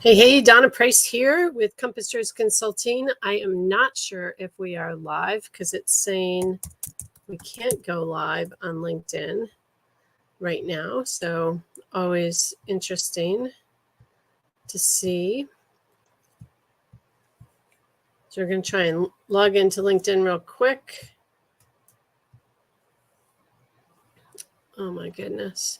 Hey, Donna Price here with Compassers Consulting. I am not sure if we are live because it's saying we can't go live on LinkedIn right now. So always interesting to see. So we're going to try and log into LinkedIn real quick. Oh my goodness.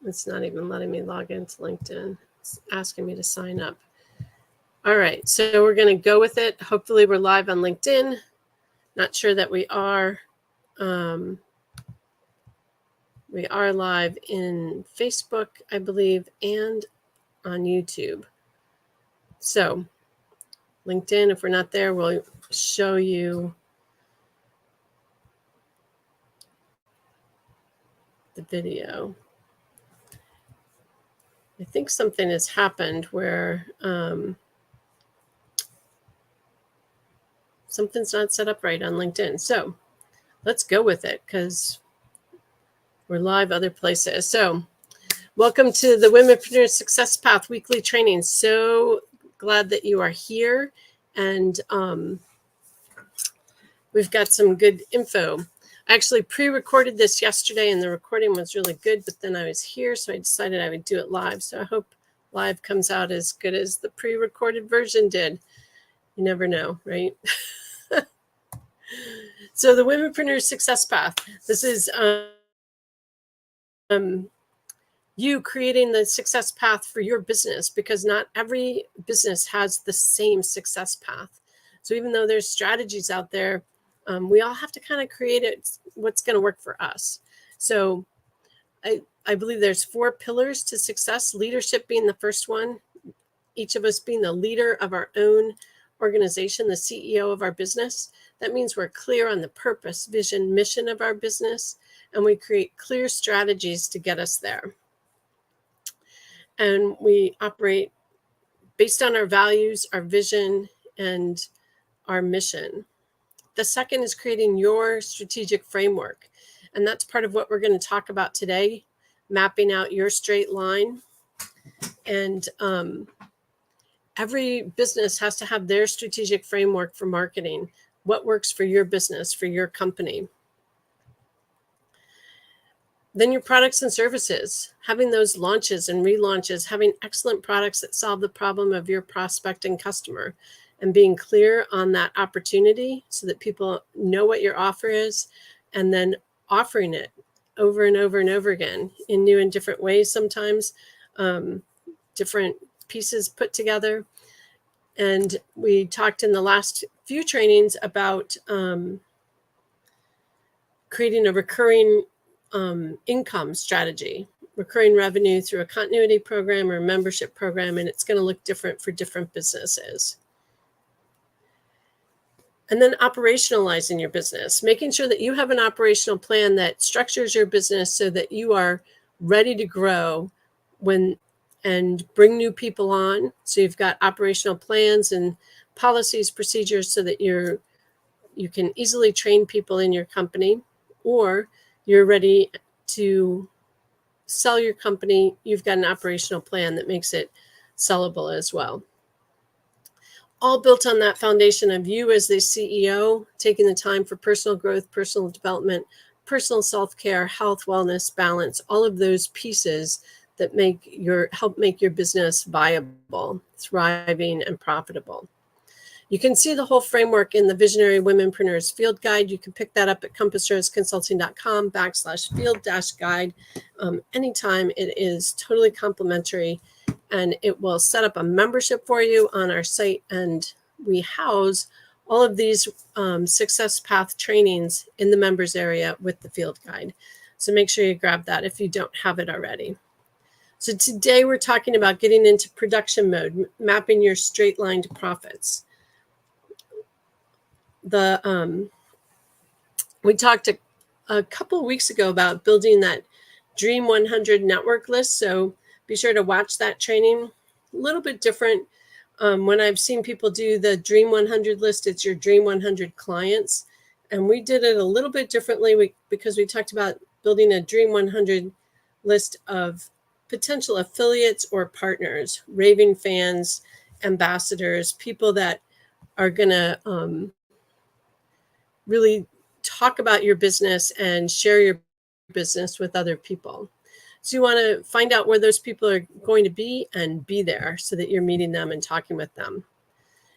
It's not even letting me log into LinkedIn. It's asking me to sign up. All right, so we're going to go with it. Hopefully we're live on LinkedIn. Not sure that we are. We are live in Facebook, I believe, and on YouTube. So LinkedIn, if we're not there, we'll show you the video. I think something has happened where something's not set up right on LinkedIn. So let's go with it because we're live other places. So welcome to the Womenpreneur Success Path weekly training. So glad that you are here. And we've got some good info. I actually pre-recorded this yesterday and the recording was really good, but then I was here, so I decided I would do it live. So I hope live comes out as good as the pre-recorded version did. You never know, right? So the Womenpreneur Success Path. This is you creating the success path for your business, because not every business has the same success path. So even though there's strategies out there, we all have to kind of create it, what's going to work for us. So I believe there's 4 pillars to success, leadership being the first one, each of us being the leader of our own organization, the CEO of our business. That means we're clear on the purpose, vision, mission of our business, and we create clear strategies to get us there. And we operate based on our values, our vision, and our mission. The second is creating your strategic framework. And that's part of what we're going to talk about today, mapping out your straight line. And every business has to have their strategic framework for marketing. What works for your business, for your company. Then your products and services, having those launches and relaunches, having excellent products that solve the problem of your prospect and customer, and being clear on that opportunity so that people know what your offer is, and then offering it over and over and over again in new and different ways, sometimes different pieces put together. And we talked in the last few trainings about creating a recurring income strategy, recurring revenue through a continuity program or membership program, and it's going to look different for different businesses. And then operationalizing your business, making sure that you have an operational plan that structures your business so that you are ready to grow and bring new people on. So you've got operational plans and policies, procedures so that you can easily train people in your company, or you're ready to sell your company. You've got an operational plan that makes it sellable as well. All built on that foundation of you as the CEO, taking the time for personal growth, personal development, personal self-care, health, wellness, balance, all of those pieces that help make your business viable, thriving, and profitable. You can see the whole framework in the Visionary Womenpreneurs Field Guide. You can pick that up at compassersconsulting.com/field-guide. Anytime. It is totally complimentary, and it will set up a membership for you on our site. And we house all of these success path trainings in the members area with the field guide. So make sure you grab that if you don't have it already. So today we're talking about getting into production mode, mapping your straight line to profits. We talked a couple of weeks ago about building that Dream 100 network list. So be sure to watch that training. A little bit different. When I've seen people do the Dream 100 list, it's your Dream 100 clients. And we did it a little bit differently because we talked about building a Dream 100 list of potential affiliates or partners, raving fans, ambassadors, people that are going to really talk about your business and share your business with other people. So you want to find out where those people are going to be and be there so that you're meeting them and talking with them.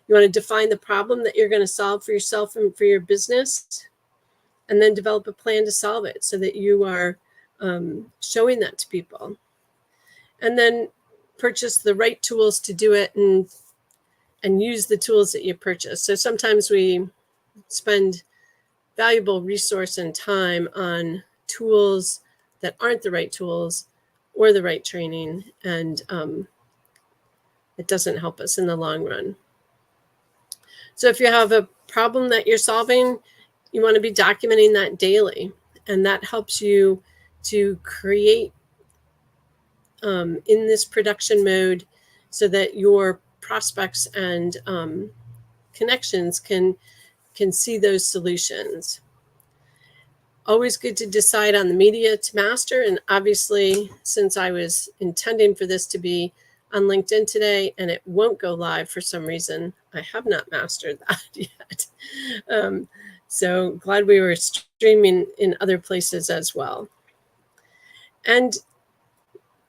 You want to define the problem that you're going to solve for yourself and for your business, and then develop a plan to solve it so that you are showing that to people. And then purchase the right tools to do it, and use the tools that you purchase. So sometimes we spend valuable resource and time on tools that aren't the right tools or the right training, and it doesn't help us in the long run. So if you have a problem that you're solving, you want to be documenting that daily, and that helps you to create in this production mode so that your prospects and connections can see those solutions. Always good to decide on the media to master. And obviously, since I was intending for this to be on LinkedIn today and it won't go live for some reason, I have not mastered that yet. So glad we were streaming in other places as well. And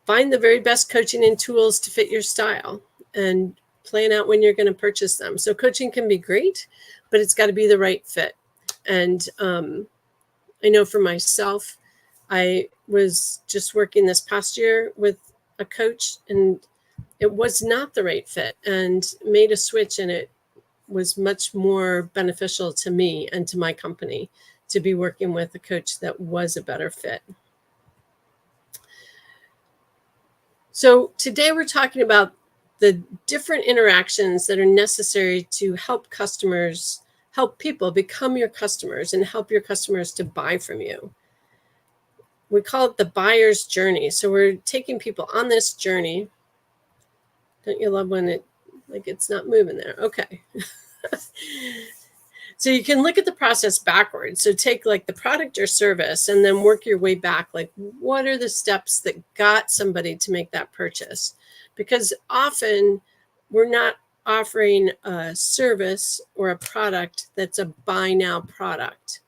find the very best coaching and tools to fit your style, and plan out when you're going to purchase them. So coaching can be great, but it's got to be the right fit. And I know for myself, I was just working this past year with a coach, and it was not the right fit, and made a switch, and it was much more beneficial to me and to my company to be working with a coach that was a better fit. So today we're talking about the different interactions that are necessary to help customers, help people become your customers, and help your customers to buy from you. We call it the buyer's journey. So we're taking people on this journey. Don't you love when it's not moving there? Okay. So you can look at the process backwards. So take like the product or service and then work your way back. Like, what are the steps that got somebody to make that purchase? Because often we're not offering a service or a product that's a buy now product.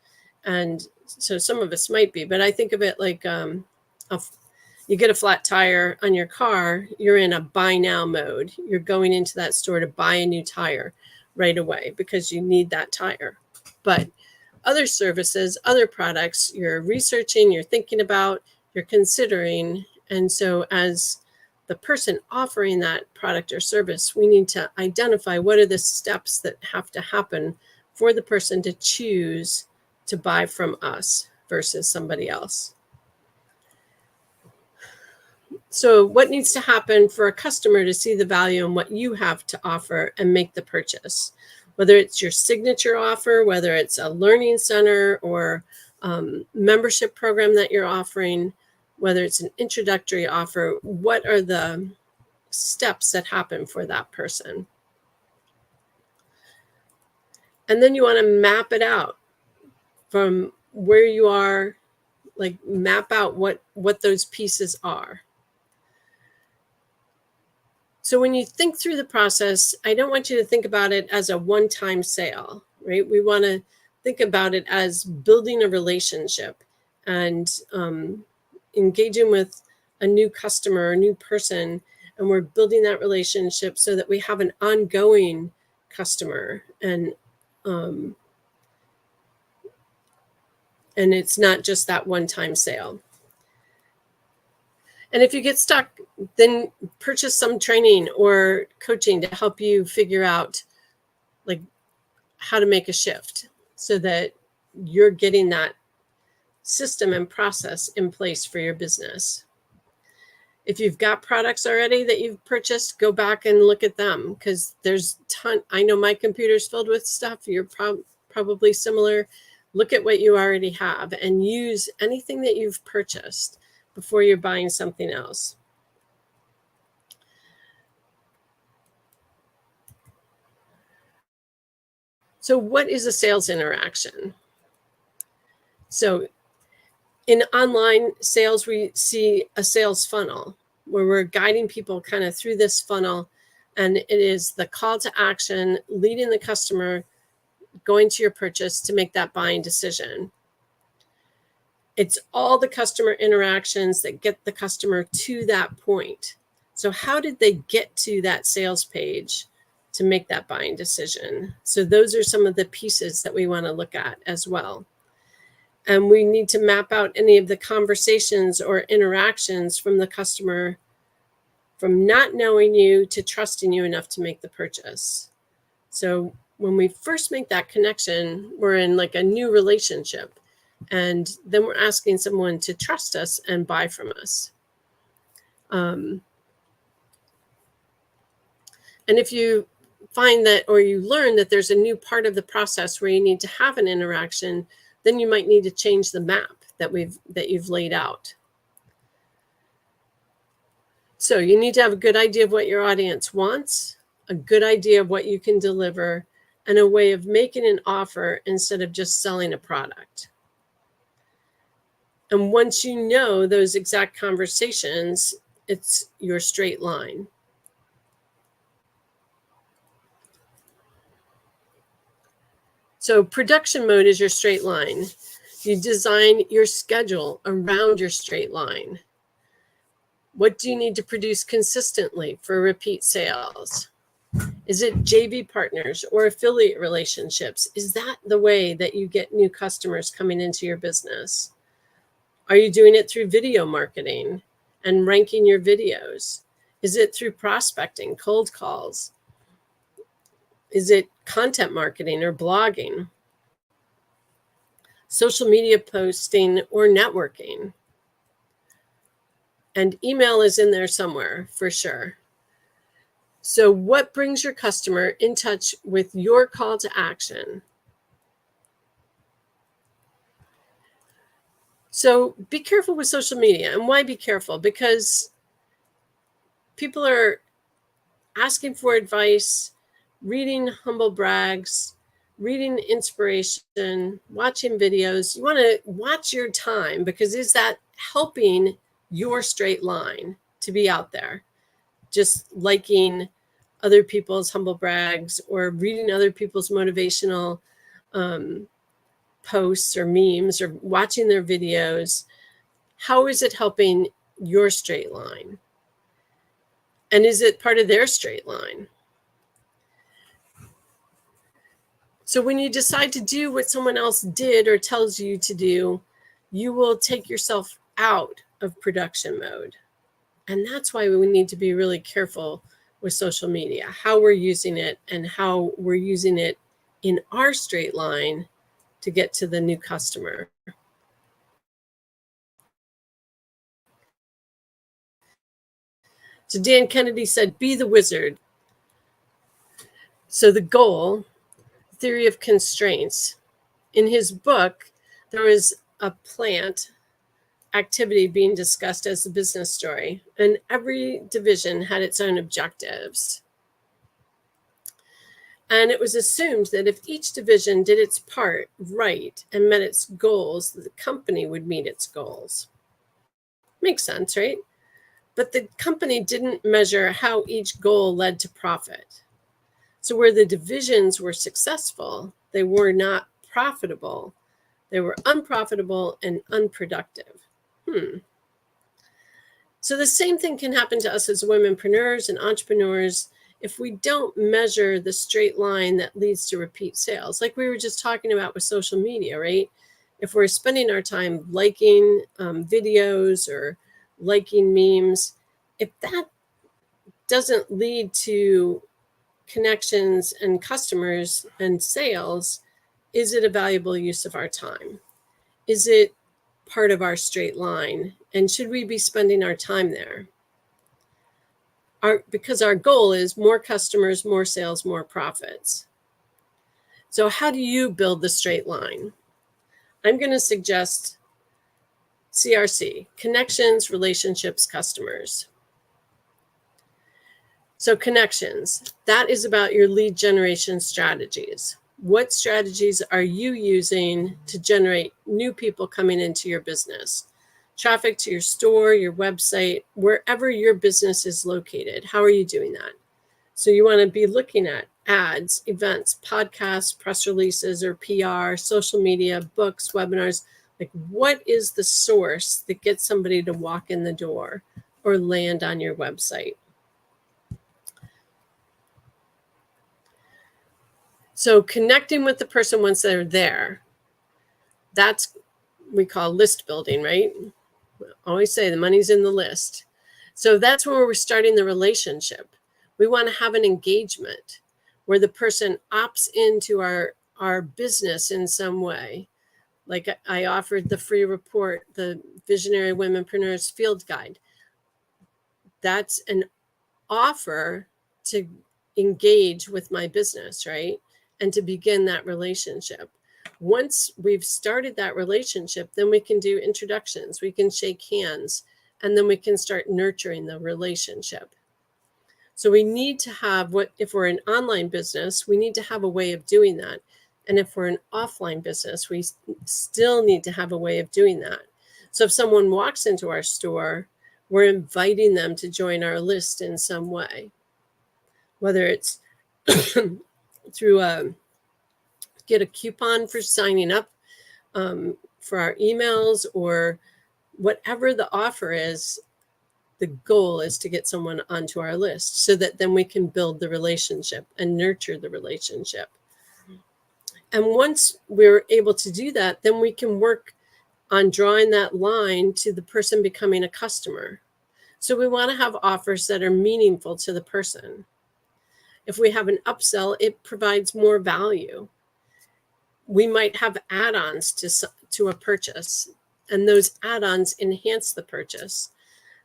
And so some of us might be, but I think of it like you get a flat tire on your car, you're in a buy now mode. You're going into that store to buy a new tire right away because you need that tire. But other services, other products, you're researching, you're thinking about, you're considering. And so as the person offering that product or service, we need to identify what are the steps that have to happen for the person to choose to buy from us versus somebody else. So what needs to happen for a customer to see the value in what you have to offer and make the purchase? Whether it's your signature offer, whether it's a learning center or membership program that you're offering, whether it's an introductory offer, what are the steps that happen for that person? And then you want to map it out from where you are, like map out what those pieces are. So when you think through the process, I don't want you to think about it as a one-time sale, right? We want to think about it as building a relationship and engaging with a new customer, a new person, and we're building that relationship so that we have an ongoing customer, and it's not just that one-time sale. And if you get stuck, then purchase some training or coaching to help you figure out like how to make a shift so that you're getting that system and process in place for your business. If you've got products already that you've purchased, go back and look at them, because there's I know my computer's filled with stuff. You're probably similar. Look at what you already have and use anything that you've purchased before you're buying something else. So what is a sales interaction? So in online sales, we see a sales funnel, where we're guiding people kind of through this funnel. And it is the call to action, leading the customer, going to your purchase to make that buying decision. It's all the customer interactions that get the customer to that point. So how did they get to that sales page to make that buying decision? So those are some of the pieces that we want to look at as well. And we need to map out any of the conversations or interactions from the customer, from not knowing you to trusting you enough to make the purchase. So when we first make that connection, we're in like a new relationship. And then we're asking someone to trust us and buy from us. And if you find that, or you learn that there's a new part of the process where you need to have an interaction, then you might need to change the map that you've laid out. So you need to have a good idea of what your audience wants, a good idea of what you can deliver, and a way of making an offer instead of just selling a product. And once you know those exact conversations, it's your straight line. So production mode is your straight line. You design your schedule around your straight line. What do you need to produce consistently for repeat sales? Is it JV partners or affiliate relationships? Is that the way that you get new customers coming into your business? Are you doing it through video marketing and ranking your videos? Is it through prospecting, cold calls? Is it content marketing or blogging? Social media posting or networking? And email is in there somewhere for sure. So what brings your customer in touch with your call to action? So be careful with social media. And why be careful? Because people are asking for advice, reading humble brags, reading inspiration, watching videos. You want to watch your time, because is that helping your straight line to be out there? Just liking other people's humble brags or reading other people's motivational posts or memes or watching their videos. How is it helping your straight line? And is it part of their straight line? So when you decide to do what someone else did or tells you to do, you will take yourself out of production mode. And that's why we need to be really careful with social media, how we're using it and how we're using it in our straight line to get to the new customer. So Dan Kennedy said, be the wizard. So the goal, theory of constraints. In his book, there was a plant activity being discussed as the business story, and every division had its own objectives. And it was assumed that if each division did its part right and met its goals, the company would meet its goals. Makes sense, right? But the company didn't measure how each goal led to profit. So where the divisions were successful, they were not profitable. They were unprofitable and unproductive. So the same thing can happen to us as womenpreneurs and entrepreneurs if we don't measure the straight line that leads to repeat sales. Like we were just talking about with social media, right? If we're spending our time liking videos or liking memes, if that doesn't lead to connections and customers and sales, is it a valuable use of our time? Is it part of our straight line? And should we be spending our time there? Because our goal is more customers, more sales, more profits. So how do you build the straight line? I'm going to suggest CRC, connections, relationships, customers. So connections, that is about your lead generation strategies. What strategies are you using to generate new people coming into your business? traffic to your store, your website, wherever your business is located. How are you doing that? So you want to be looking at ads, events, podcasts, press releases or PR, social media, books, webinars. Like, what is the source that gets somebody to walk in the door or land on your website? So connecting with the person once they're there, that's we call list building, right? I always say the money's in the list. So that's where we're starting the relationship. We want to have an engagement where the person opts into our business in some way. Like I offered the free report, the Visionary Womenpreneurs Field Guide. That's an offer to engage with my business, right? And to begin that relationship. Once we've started that relationship, then we can do introductions, we can shake hands, and then we can start nurturing the relationship. So we need to have if we're an online business, we need to have a way of doing that. And if we're an offline business, we still need to have a way of doing that. So if someone walks into our store, we're inviting them to join our list in some way, whether it's through get a coupon for signing up for our emails, or whatever the offer is. The goal is to get someone onto our list so that then we can build the relationship and nurture the relationship. And once we're able to do that, then we can work on drawing that line to the person becoming a customer. So we want to have offers that are meaningful to the person. If we have an upsell, it provides more value. We might have add-ons to a purchase, and those add-ons enhance the purchase.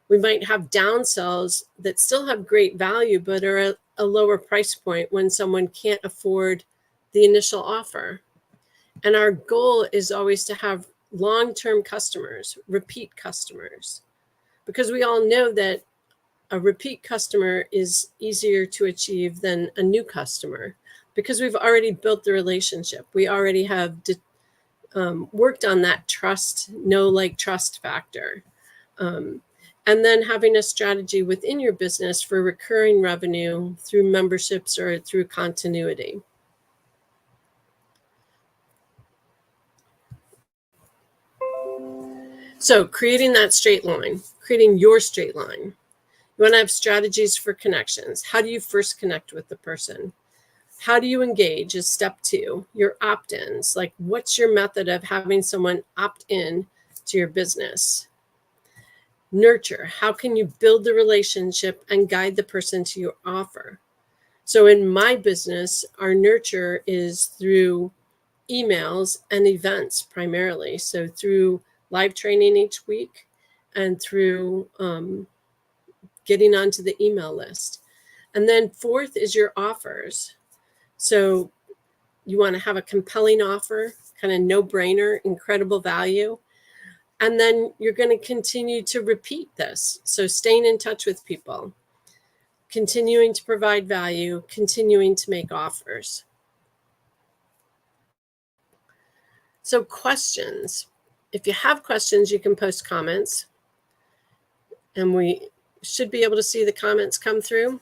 We might have downsells that still have great value, but are at a lower price point when someone can't afford the initial offer. And our goal is always to have long-term customers, repeat customers, because we all know that a repeat customer is easier to achieve than a new customer, because we've already built the relationship. We already have worked on that trust, trust factor. And then having a strategy within your business for recurring revenue through memberships or through continuity. So creating that straight line, creating your straight line. You want to have strategies for connections. How do you first connect with the person? How do you engage is step 2. Your opt-ins, like what's your method of having someone opt in to your business? Nurture, how can you build the relationship and guide the person to your offer? So in my business, our nurture is through emails and events primarily. So through live training each week and through getting onto the email list. And then 4th is your offers. So you want to have a compelling offer, kind of no-brainer, incredible value. And then you're going to continue to repeat this. So staying in touch with people, continuing to provide value, continuing to make offers. So questions. If you have questions, you can post comments. And we should be able to see the comments come through.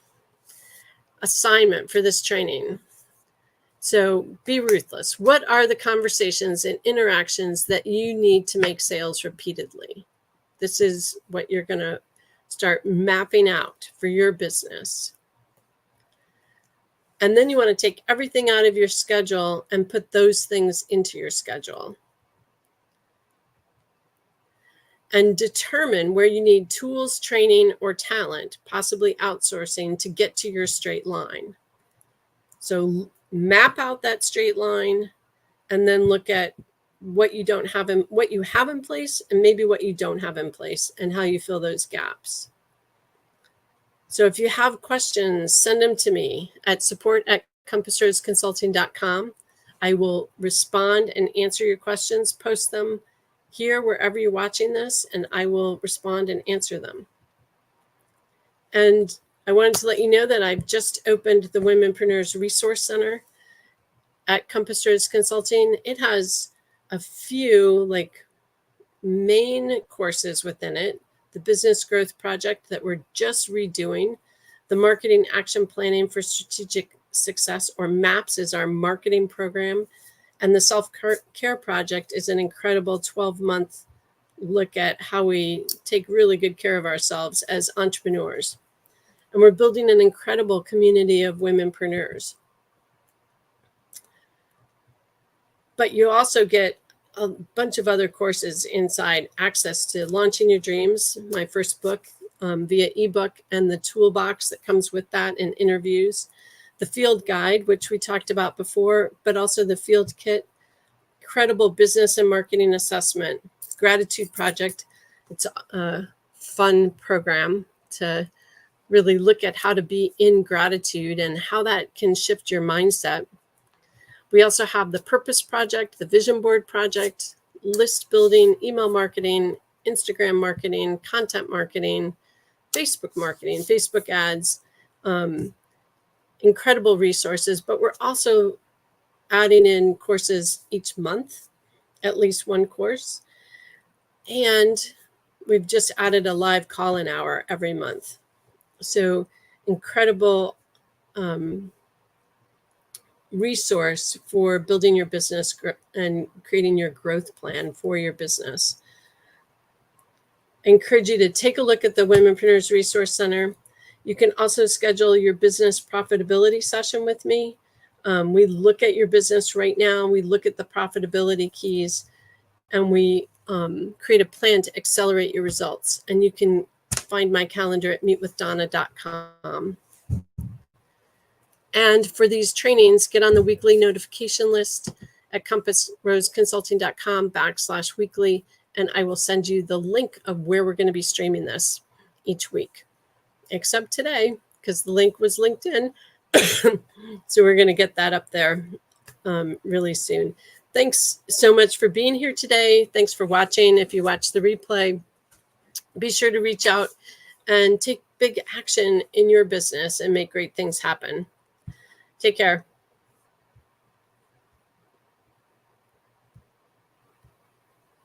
Assignment for this training. So be ruthless. What are the conversations and interactions that you need to make sales repeatedly? This is what you're going to start mapping out for your business. And then you want to take everything out of your schedule and put those things into your schedule. And determine where you need tools, training, or talent, possibly outsourcing, to get to your straight line. So map out that straight line and then look at what you have in place, and maybe what you don't have in place, and how you fill those gaps. So if you have questions, send them to me at support@compassroadsconsulting.com. I will respond and answer your questions. Post them here wherever you're watching this, and I will respond and answer them. And I wanted to let you know that I've just opened the Womenpreneurs Resource Center at Compass Roads Consulting. It has a few main courses within it, the Business Growth Project that we're just redoing, the Marketing Action Planning for Strategic Success, or MAPS, is our marketing program, and the Self-Care Project is an incredible 12-month look at how we take really good care of ourselves as entrepreneurs. And we're building an incredible community of womenpreneurs. But you also get a bunch of other courses inside: access to Launching Your Dreams, my first book, via ebook, and the toolbox that comes with that, and interviews, the field guide, which we talked about before, but also the field kit, credible business and marketing assessment, gratitude project. It's a fun program to really look at how to be in gratitude and how that can shift your mindset. We also have the Purpose Project, the Vision Board Project, list building, email marketing, Instagram marketing, content marketing, Facebook ads, incredible resources. But we're also adding in courses each month, at least one course. And we've just added a live call-in hour every month. So incredible resource for building your business and creating your growth plan for your business. I encourage you to take a look at the Womenpreneurs Resource Center. You can also schedule your business profitability session with me. We look at your business right now. We look at the profitability keys, and we create a plan to accelerate your results. And you can find my calendar at meetwithdonna.com. And for these trainings, get on the weekly notification list at compassroseconsulting.com/weekly, and I will send you the link of where we're going to be streaming this each week, except today, because the link was linked in. So we're going to get that up there really soon. Thanks so much for being here today. Thanks for watching. If you watch the replay, be sure to reach out and take big action in your business and make great things happen. Take care.